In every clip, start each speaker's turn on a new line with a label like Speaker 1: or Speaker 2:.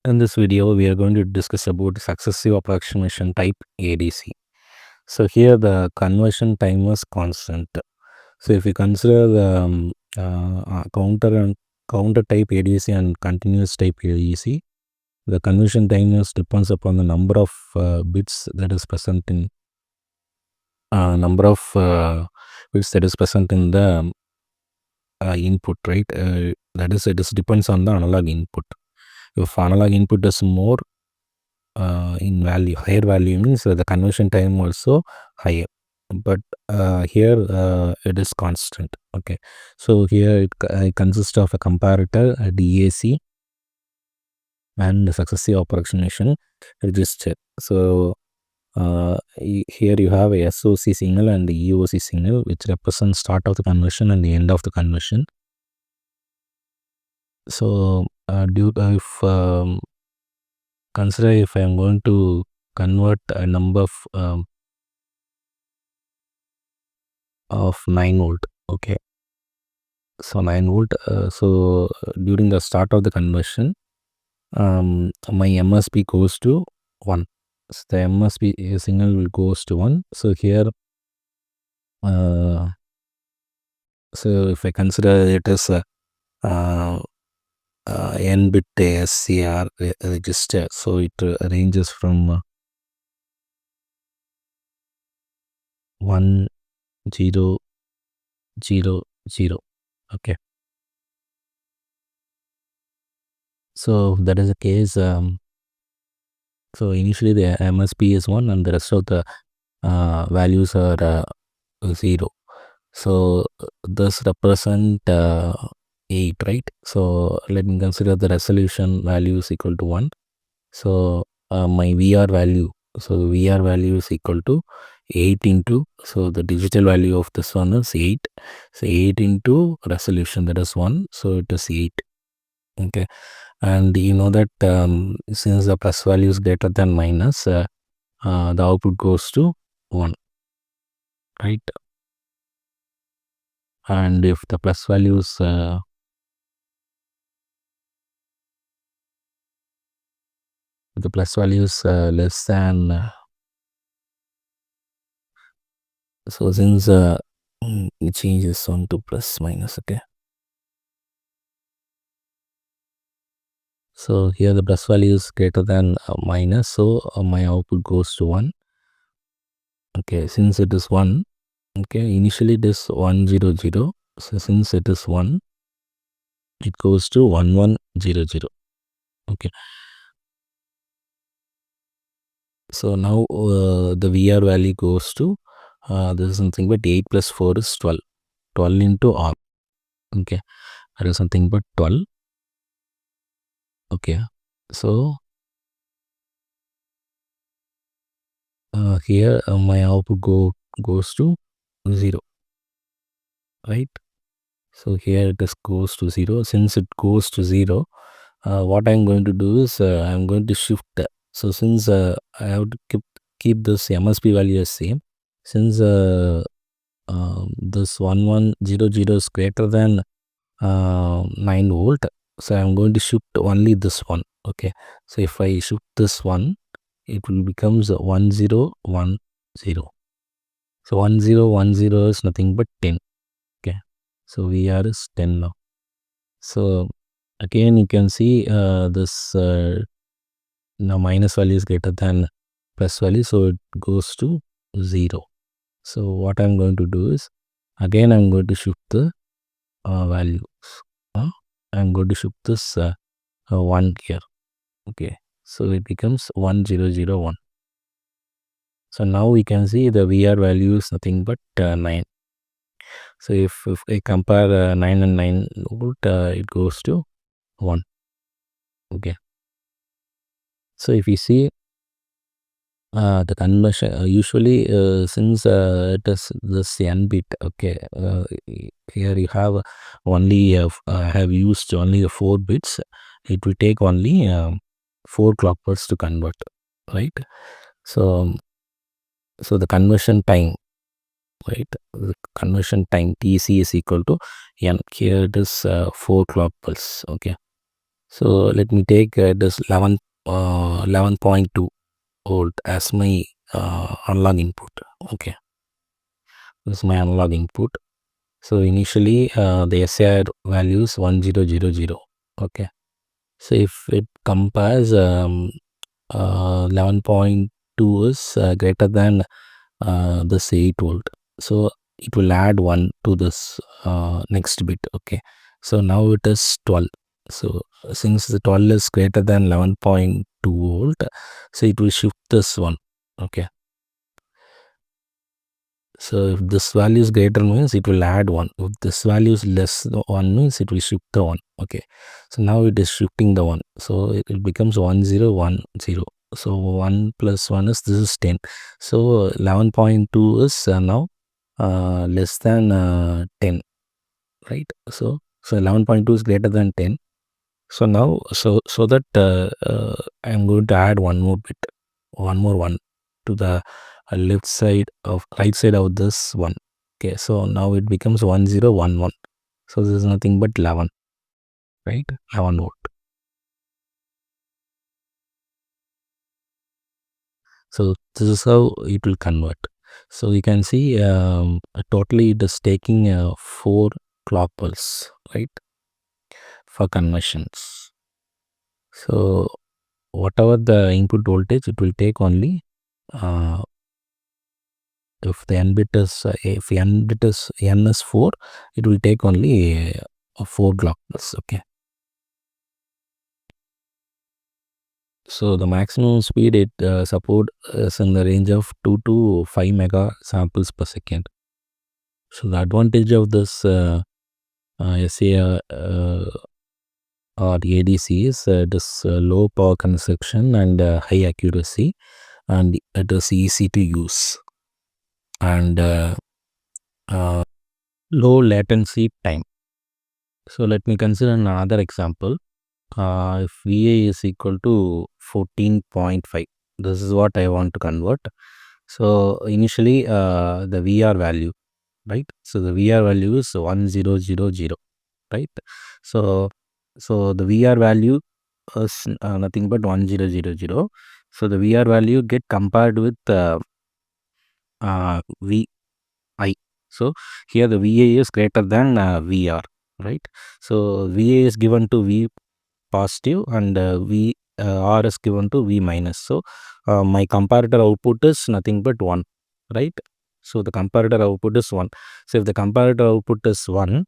Speaker 1: In this video, we are going to discuss about successive approximation type ADC. So here the conversion time was constant. So if we consider the counter type ADC and continuous type ADC, the conversion time depends upon the number of bits that is present in the input, right? That is, it depends on the analog input. If analog input is more in value, higher value means the conversion time also higher, but here it is constant. Okay, so here it consists of a comparator, a DAC, and the successive approximation register. So here you have a SOC signal and the EOC signal, which represents start of the conversion and the end of the conversion. So consider if I am going to convert a number of 9 volt. Okay, so 9 volt. So during the start of the conversion, my MSB goes to 1. So the MSB signal will goes to 1. So here, so if I consider it as a n bit SCR register, so it ranges from 1 0 0 0. Okay, so that is the case. So initially the MSB is 1 and the rest of the values are 0. So this represent 8, right? So let me consider the resolution value is equal to 1. So my VR value is equal to 8 into, so the digital value of this one is 8. So 8 into resolution, that is 1. So it is 8. Okay, and you know that since the plus value is greater than minus, the output goes to 1, right? And if the plus value is less than, so since it changes on to plus minus. Okay, so here the plus value is greater than minus, so my output goes to 1. Okay, since it is 1, okay, initially it is 1 0 0. So since it is 1, it goes to 1 1 0 0. Okay, so now the VR value goes to this is something but 8 plus 4 is 12. 12 into R. Okay, that is something but 12. Okay, so here my output goes to 0, right? So here it goes to 0. Since it goes to 0, what I'm going to do is I'm going to shift. So since I have to keep this MSB value as same, since this 1100 is greater than 9 volt, so I'm going to shift only this one. Okay, so if I shift this one, it will becomes 1010. So 1010 is nothing but 10. Okay, so VR is 10 now. So again you can see this now minus value is greater than plus value, so it goes to 0. So what I'm going to do is, again I'm going to shift the values. I'm going to shift this 1 here. Okay, so it becomes 1001. So now we can see the VR value is nothing but 9. So if I compare 9 and 9 volt, it goes to 1. Okay, so if you see the conversion, usually since it is this n bit, okay, here you have only have used only 4 bits. It will take only 4 clock pulses to convert, right? So the conversion time, right? The conversion time TC is equal to n. Here it is 4 clock pulses. Okay, So let me take this 11.2 volt as my analog input. Okay, this is my analog input. So initially the SAR value is 1000. Okay, so if it compares 11.2 is greater than this 8 volt, so it will add 1 to this next bit. Okay, so now it is 12. So since the 12 is greater than 11.2 volt, so it will shift this one. Okay, so if this value is greater means it will add 1. If this value is less than 1 means it will shift the 1. Okay, so now it is shifting the 1. So it becomes 1010. So 1 plus 1 is, this is 10. So 11.2 is now less than 10, right? So 11.2 is greater than 10. So now, so that I'm going to add one more bit, one more one to the right side of this one. Okay, so now it becomes 1011. So this is nothing but 11, right? 11 volt. So this is how it will convert. So you can see totally it is taking 4 clock pulse, right, for conversions. So whatever the input voltage, it will take only uh, if the n bit is if n is 4, it will take only 4 clock pulse. Okay, so the maximum speed it support is in the range of 2 to 5 mega samples per second. So the advantage of this SA or ADC is it is low power consumption and high accuracy, and it is easy to use, and low latency time. So let me consider another example. If VA is equal to 14.5, this is what I want to convert. So initially the VR value, right? So the VR value is 1000, right? So the VR value is nothing but 1000. So the VR value get compared with VI. So here the VA is greater than VR, right? So VA is given to V positive and V R is given to V minus. So my comparator output is nothing but 1, right? So the comparator output is 1. So if the comparator output is 1,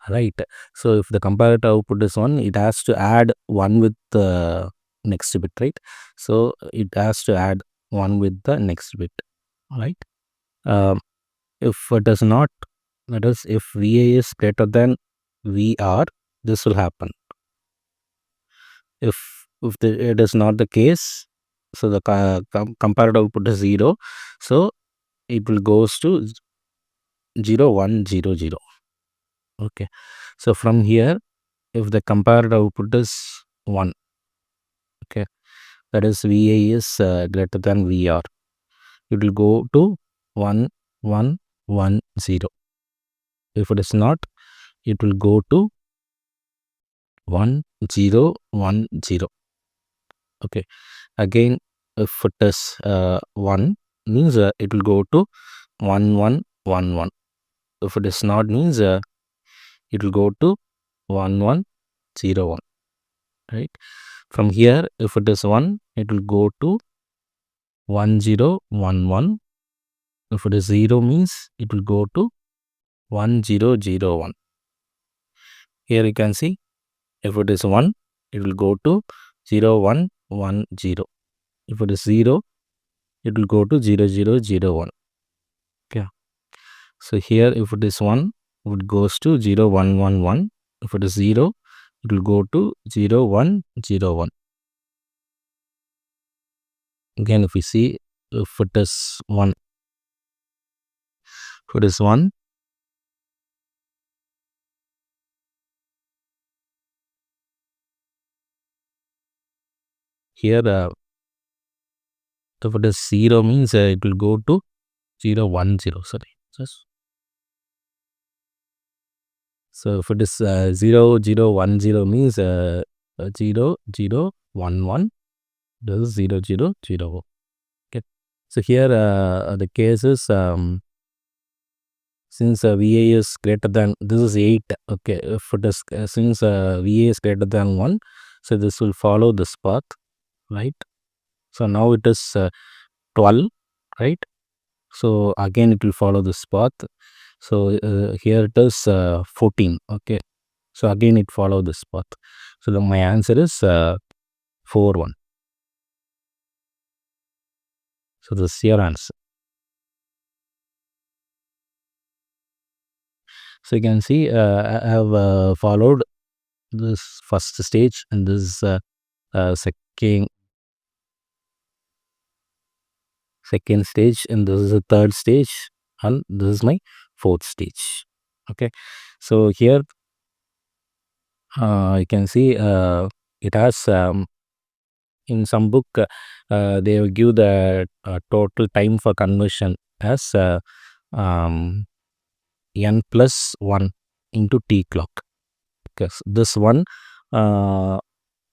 Speaker 1: right? So if the comparator output is 1, it has to add 1 with the next bit, right? So it has to add 1 with the next bit, right? Um, if it is not, that is, if VA is greater than VR, this will happen. It is not the case, so the comparator output is 0, so it will goes to 0 1 0 0. Okay, so from here, if the comparator output is 1, okay, that is VA is greater than VR, it will go to 1 1 1 0. If it is not, it will go to 1 0 1 0. Okay, again, if it is 1 means it will go to 1 1 1 1. If it is not means it will go to 1 1 0 1, right? From here, if it is 1, it will go to 1 0 1 1. If it is 0 means it will go to 1 0 0 1. Here you can see, if it is 1, it will go to 0 1 1 0. If it is 0, it will go to 0 0 0 1. Okay, so here if it is 1, it goes to 0 1 1 1. If it is 0, it will go to 0 1 0 1. Again, if we see, if it is 1, if it is 1, here if it is 0 means it will go to 0 1 0. Sorry, just So if it is 0 0 1 0 means 0 0 1 1, this is 0 0 0. Okay. So here the case is since VA is greater than, this is 8. Okay, if it is since VA is greater than 1, so this will follow this path, right? So now it is 12, right? So again it will follow this path. So here it is 14. Okay, so again it follow this path. So my answer is 4 1. So this is your answer. So you can see I have followed this first stage, and this second stage, and this is the third stage, and this is my fourth stage. Okay, so here you can see it has in some book they will give the total time for conversion as um, n plus 1 into t clock, because this one uh,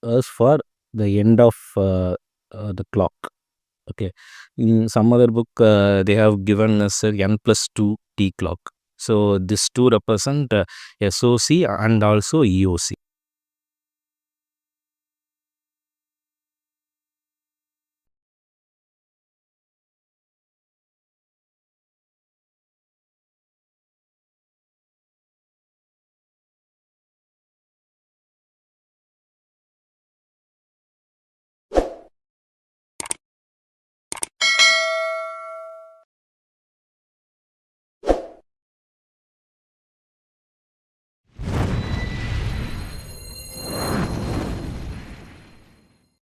Speaker 1: is for the end of the clock. Okay, in some other book they have given us n plus 2 t clock. So this 2 represent SOC and also EOC.